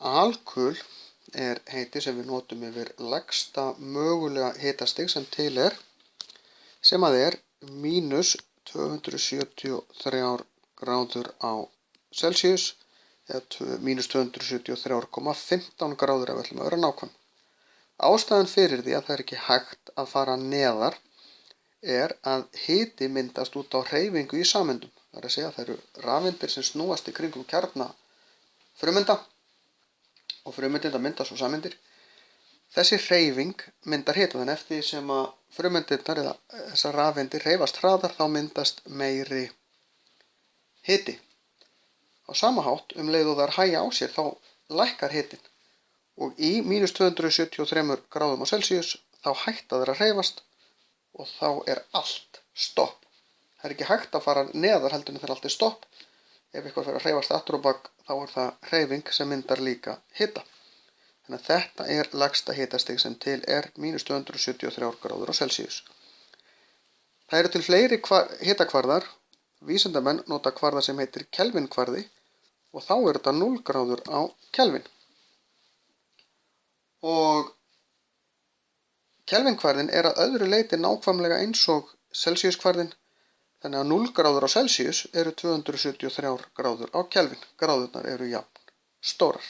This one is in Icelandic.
Alkul er heiti sem við notum yfir lægsta mögulega hitastig sem til er, sem að er -273 gráður á Celsius eða -273,15 gráður ef við ætlum að vera nákvæm. Ástæðan fyrir því að það er ekki hægt að fara neðar er að hiti myndast út á hreyfingu í sameindum. Það er að segja að það eru rafeindir sem snúast í kringum kjarna frumeinda og frumeindinnar mynda svo sameindir. Þessi hreyfing myndar hita, þannig eftir því sem að frumeindirnar eða þessar rafeindir hreyfast hraðar þá myndast meiri hiti. Á sama hátt leið og þær hægja á sér þá lækkar hitinn og í -273 gráðum á Celsius þá hætta þær að hreyfast og þá er allt stopp. Það er ekki hægt að fara neðar heldur en þegar allt er stopp. Ef eitthvað fer að hreyfast aftur á bak þá er það hreyfing sem myndar líka hita. Þannig að þetta er lægsta hitastig sem til er -273 gráður á Celsius. Það eru til fleiri hitakvarðar. Vísindamenn nota kvarða sem heitir kelvinkvarði og þá er þetta 0 gráður á kelvin. Og kelvinkvarðin er að öðru leyti nákvæmlega eins og Celsiuskvarðin. Þannig að 0 gráður á Celsius eru 273 gráður á kelvin. Gráðurnar eru jafn stórar.